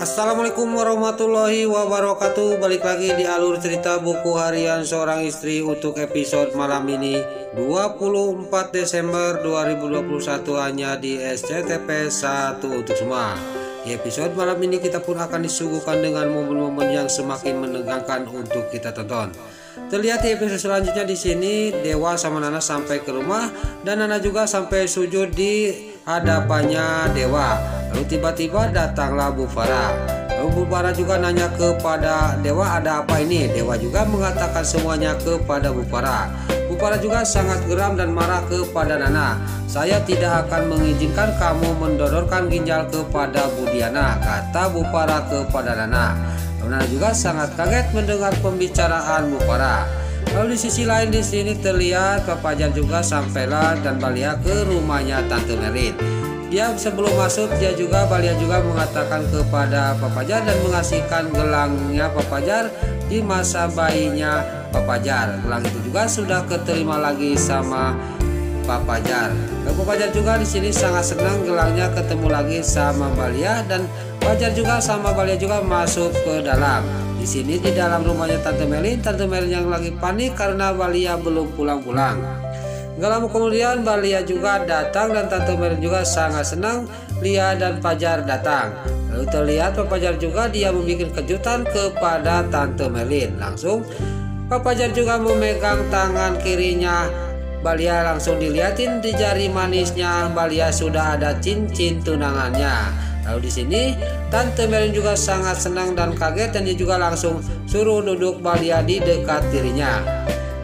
Assalamualaikum warahmatullahi wabarakatuh. Balik lagi di alur cerita buku harian seorang istri untuk episode malam ini 24 Desember 2021 hanya di SCTP 1 untuk semua. Di episode malam ini kita pun akan disuguhkan dengan momen-momen yang semakin menegangkan untuk kita tonton. Terlihat di episode selanjutnya di sini Dewa sama Nana sampai ke rumah dan Nana juga sampai sujud di hadapannya Dewa. Lalu tiba-tiba datanglah Bu Farah. Lalu Bu Farah juga nanya kepada Dewa, ada apa ini? Dewa juga mengatakan semuanya kepada Bu Farah. Bu Farah juga sangat geram dan marah kepada Nana. Saya tidak akan mengizinkan kamu mendonorkan ginjal kepada Bu Diana, kata Bu Farah kepada Nana. Nana juga sangat kaget mendengar pembicaraan Bu Farah. Lalu di sisi lain di sini terlihat Pak Fajar juga sampailah dan Balia ke rumahnya Tante Merlin. Dia sebelum masuk Balia juga mengatakan kepada Pak Fajar dan mengasihkan gelangnya Pak Fajar di masa bayinya Pak Fajar. Gelang itu juga sudah keterima lagi sama Pak Fajar. Dan Pak Fajar juga di sini sangat senang gelangnya ketemu lagi sama Balia dan Fajar juga sama Balia juga masuk ke dalam. Di sini di dalam rumahnya Tante Merlin yang lagi panik karena Balia belum pulang-pulang. Gak lama kemudian Balia juga datang dan Tante Merlin juga sangat senang Lia dan Fajar datang. Lalu terlihat Pak Fajar juga dia membuat kejutan kepada Tante Merlin. Langsung Pak Fajar juga memegang tangan kirinya Balia, langsung dilihatin di jari manisnya Balia sudah ada cincin tunangannya. Lalu di sini Tante Merlin juga sangat senang dan kaget dan dia juga langsung suruh duduk Balia di dekat dirinya.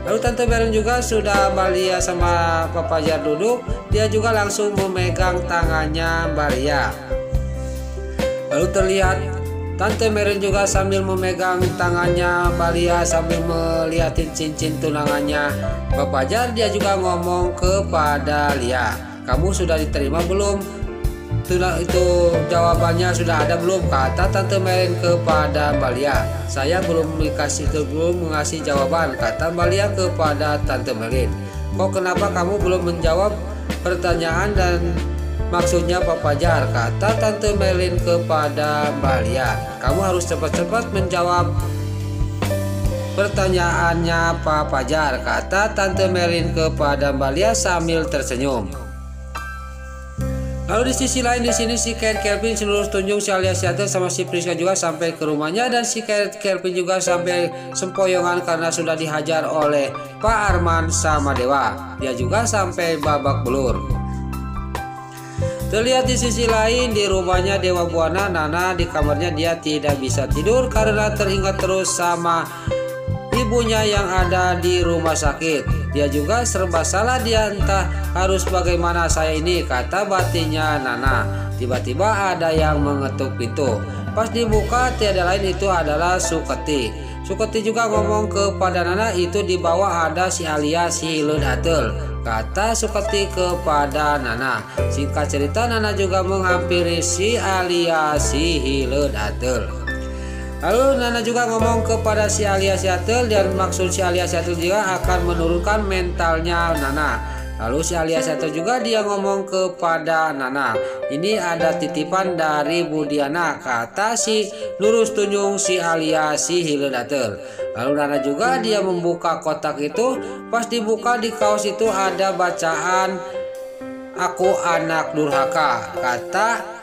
Lalu Tante Merlin juga sudah Balia sama Pak Fajar duduk, dia juga langsung memegang tangannya Balia. Lalu terlihat Tante Merlin juga sambil memegang tangannya Balia sambil melihatin cincin tunangannya Pak Fajar, dia juga ngomong kepada Lia, kamu sudah diterima belum? Itu jawabannya sudah ada belum, kata Tante Merlin kepada Balia. Saya belum mengasih jawaban, kata Balia kepada Tante Merlin. Kok kenapa kamu belum menjawab pertanyaan dan maksudnya Pak Fajar, kata Tante Merlin kepada Balia. Kamu harus cepat-cepat menjawab pertanyaannya Pak Fajar, kata Tante Merlin kepada Balia sambil tersenyum. Lalu di sisi lain di sini si Kelvin seluruh tunjung si Alia Siatel sama si Priska juga sampai ke rumahnya dan si Kelvin juga sampai sempoyongan karena sudah dihajar oleh Pak Arman sama Dewa. Dia juga sampai babak belur. Terlihat di sisi lain di rumahnya Dewa Buana, Nana di kamarnya dia tidak bisa tidur karena teringat terus sama ibunya yang ada di rumah sakit. Dia juga serba salah, dia entah harus bagaimana saya ini, kata batinnya Nana. Tiba-tiba ada yang mengetuk pintu. Pas dibuka tiada lain itu adalah Suketi. Suketi juga ngomong kepada Nana, itu di bawah ada si Alia si Ledatel, kata Suketi kepada Nana. Singkat cerita Nana juga menghampiri si Alia si Ledatel. Lalu Nana juga ngomong kepada si Alia Siatel dan maksud si Alia Siatel juga akan menurunkan mentalnya Nana. Lalu si Alia Siatel juga dia ngomong kepada Nana, ini ada titipan dari Bu Diana, kata si lurus tunjung si Alia si Hiledatel. Lalu Nana juga dia membuka kotak itu, pas dibuka di kaos itu ada bacaan aku anak durhaka, kata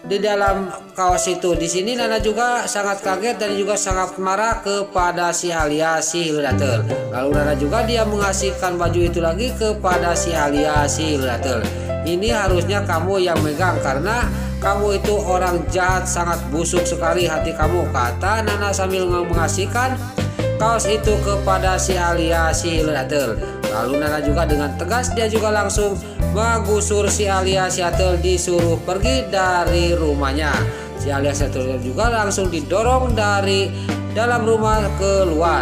di dalam kaos itu. Di sini Nana juga sangat kaget dan juga sangat marah kepada si Alia si Hiledatel. Lalu Nana juga dia mengasihkan baju itu lagi kepada si Alia si Hiledatel. Ini harusnya kamu yang megang karena kamu itu orang jahat, sangat busuk sekali hati kamu, kata Nana sambil mengasihkan kaos itu kepada si Alia si Hiledatel. Lalu Nana juga dengan tegas dia juga langsung menggusur si Alia Siatel, disuruh pergi dari rumahnya. Si Alia Siatel juga langsung didorong dari dalam rumah keluar.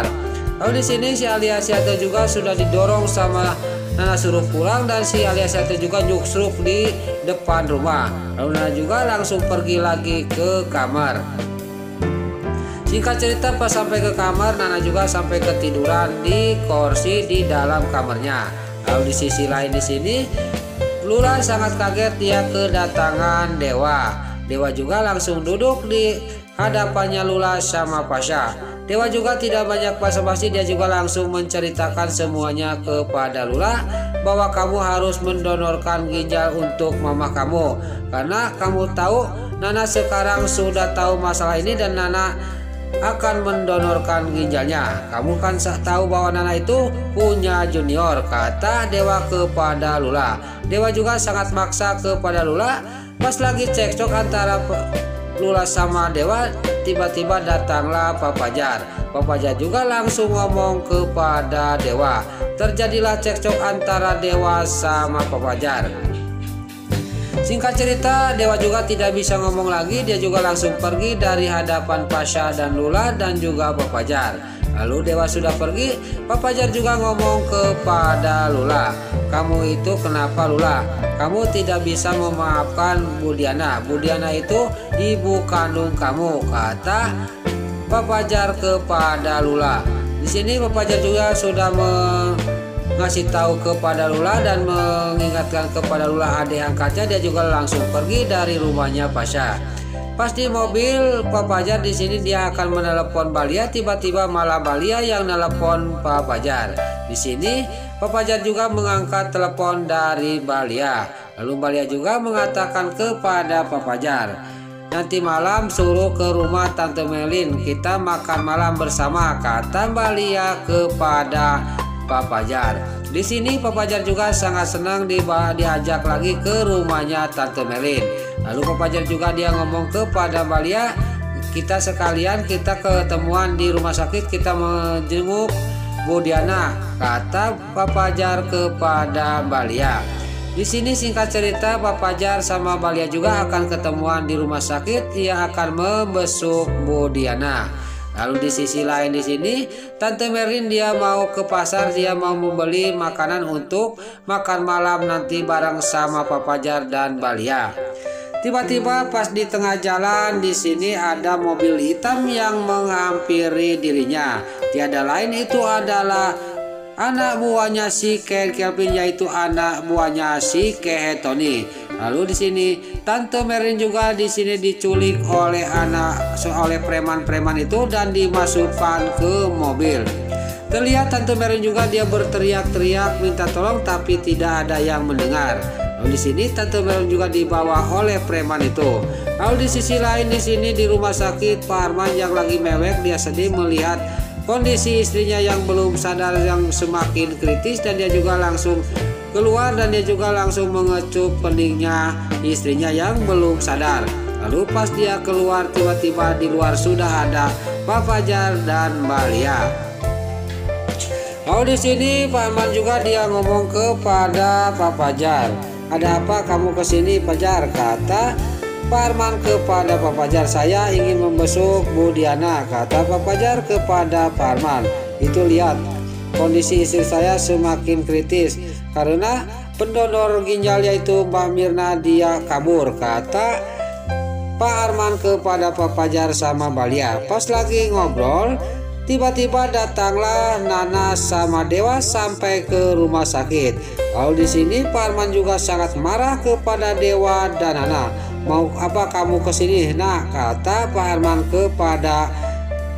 Lalu di sini si Alia Siatel juga sudah didorong sama Nana suruh pulang dan si Alia Siatel juga nyuksruk di depan rumah. Lalu Nana juga langsung pergi lagi ke kamar. Singkat cerita pas sampai ke kamar Nana juga sampai ketiduran di kursi di dalam kamarnya. Lalu di sisi lain di sini Lula sangat kaget dia kedatangan Dewa. Dewa juga langsung duduk di hadapannya Lula sama Pasha. Dewa juga tidak banyak basa-basi, dia juga langsung menceritakan semuanya kepada Lula bahwa kamu harus mendonorkan ginjal untuk mama kamu karena kamu tahu Nana sekarang sudah tahu masalah ini dan Nana akan mendonorkan ginjalnya. Kamu kan tahu bahwa Nana itu punya junior, kata Dewa kepada Lula. Dewa juga sangat maksa kepada Lula. Pas lagi cekcok antara Lula sama Dewa, tiba-tiba datanglah Pak Fajar. Pak Fajar juga langsung ngomong kepada Dewa. Terjadilah cekcok antara Dewa sama Pak Fajar. Singkat cerita, Dewa juga tidak bisa ngomong lagi. Dia juga langsung pergi dari hadapan Pasha dan Lula dan juga Pak Fajar. Lalu Dewa sudah pergi, Pak Fajar juga ngomong kepada Lula, kamu itu kenapa Lula? Kamu tidak bisa memaafkan Budiana. Budiana itu ibu kandung kamu, kata Pak Fajar kepada Lula. Di sini Pak Fajar juga sudah ngasih tahu kepada Lula dan mengingatkan kepada Lula adik angkatnya. Dia juga langsung pergi dari rumahnya Pasha. Pas di mobil Pak Fajar di sini dia akan menelepon Balia, tiba-tiba malah Balia yang telepon Pak Fajar. Di sini Pak Fajar juga mengangkat telepon dari Balia. Lalu Balia juga mengatakan kepada Pak Fajar, nanti malam suruh ke rumah Tante Melin, kita makan malam bersama, kata Balia kepada Pak Fajar. Di sini Pak Fajar juga sangat senang diajak lagi ke rumahnya Tante Melin. Lalu Pak Fajar juga dia ngomong kepada Balia, kita sekalian kita ketemuan di rumah sakit, kita menjenguk Budiana, kata Pak Fajar kepada Balia. Di sini singkat cerita Pak Fajar sama Balia juga akan ketemuan di rumah sakit, ia akan membesuk Budiana. Lalu di sisi lain di sini Tante Merlin dia mau ke pasar, dia mau membeli makanan untuk makan malam nanti bareng sama Pak Fajar dan Balia. Tiba-tiba pas di tengah jalan di sini ada mobil hitam yang menghampiri dirinya. Tiada lain itu adalah anak buahnya si Kelvin, yaitu anak buahnya si Tony. Lalu di sini Tante Merlin juga di sini diculik oleh preman-preman itu dan dimasukkan ke mobil. Terlihat Tante Merlin juga dia berteriak-teriak minta tolong tapi tidak ada yang mendengar. Lalu di sini Tante Merlin juga dibawa oleh preman itu. Lalu di sisi lain di sini di rumah sakit Pak Arman yang lagi mewek, dia sedih melihat kondisi istrinya yang belum sadar yang semakin kritis dan dia juga langsung keluar dan dia juga langsung mengecup peningnya istrinya yang belum sadar. Lalu pas dia keluar tiba-tiba di luar sudah ada Pak Fajar dan Balia. Lalu di sini Pak Arman juga dia ngomong kepada Pak Fajar, ada apa kamu kesini Fajar? Kata Pak Arman kepada Pak Fajar, saya ingin membesuk Budiana, kata Pak Fajar kepada Pak Arman. Itu lihat kondisi istri saya semakin kritis karena pendonor ginjal yaitu Mbak Mirna dia kabur, kata Pak Arman kepada Pak Fajar sama Balia. Pas lagi ngobrol tiba-tiba datanglah Nana sama Dewa sampai ke rumah sakit. Lalu di sini Pak Arman juga sangat marah kepada Dewa dan Nana. Mau apa kamu kesini? Nah, kata Pak Arman kepada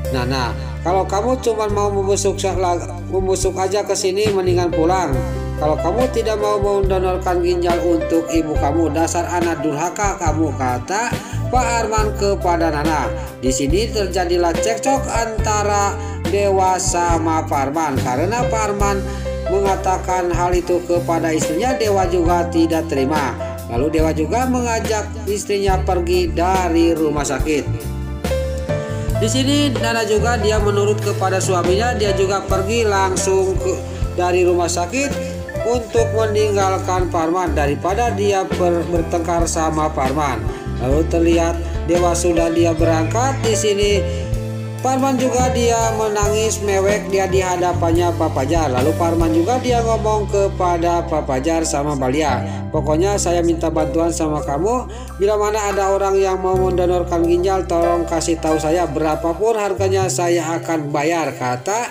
Nana, kalau kamu cuma mau membusuk aja ke sini mendingan pulang. Kalau kamu tidak mau mendonorkan ginjal untuk ibu kamu, dasar anak durhaka kamu, kata Pak Arman kepada Nana. Di sini terjadilah cekcok antara Dewa sama Pak Arman karena Pak Arman mengatakan hal itu kepada istrinya. Dewa juga tidak terima. Lalu Dewa juga mengajak istrinya pergi dari rumah sakit. Di sini Nana juga dia menurut kepada suaminya, dia juga pergi langsung dari rumah sakit untuk meninggalkan Pak Arman daripada dia bertengkar sama Pak Arman. Lalu terlihat Dewa sudah dia berangkat. Di sini Pak Arman juga dia menangis mewek dia di hadapannya Pak Fajar. Lalu Pak Arman juga dia ngomong kepada Pak Fajar sama Balia, pokoknya saya minta bantuan sama kamu, bila mana ada orang yang mau mendonorkan ginjal tolong kasih tahu saya, berapapun harganya saya akan bayar, kata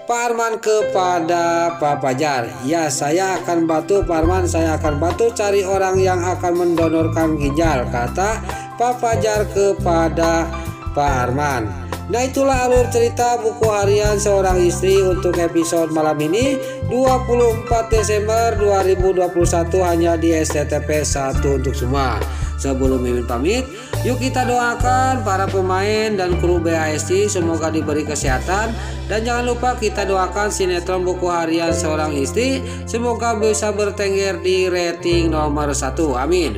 Pak Arman kepada Pak Fajar. Ya, saya akan bantu Pak Arman, saya akan bantu cari orang yang akan mendonorkan ginjal, kata Pak Fajar kepada Pak Arman. Nah, itulah alur cerita buku harian seorang istri untuk episode malam ini 24 Desember 2021 hanya di SCTP 1 untuk semua. Sebelum Mimin pamit, yuk kita doakan para pemain dan kru BHSI semoga diberi kesehatan. Dan jangan lupa kita doakan sinetron buku harian seorang istri semoga bisa bertengger di rating nomor 1. Amin.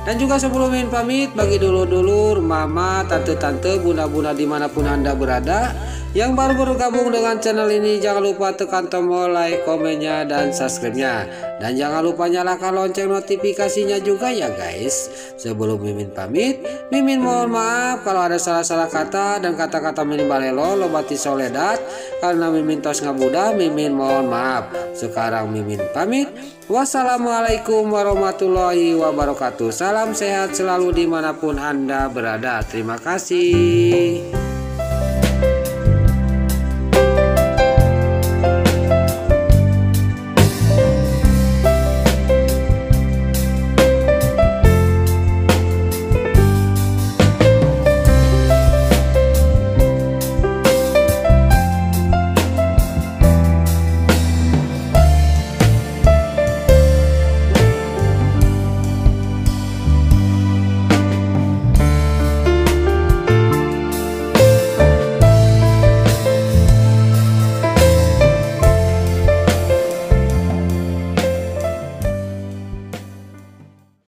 Dan juga sebelum Mimin pamit, bagi dulur-dulur, mama, tante-tante, bunda-bunda dimanapun Anda berada yang baru bergabung dengan channel ini, jangan lupa tekan tombol like, komennya, dan subscribe-nya. Dan jangan lupa nyalakan lonceng notifikasinya juga ya guys. Sebelum Mimin pamit, Mimin mohon maaf kalau ada salah-salah kata dan kata-kata Mimin balelo lobati soledat. Karena Mimin tos ngabudah, Mimin mohon maaf. Sekarang Mimin pamit. Wassalamualaikum warahmatullahi wabarakatuh. Salam sehat selalu dimanapun Anda berada. Terima kasih.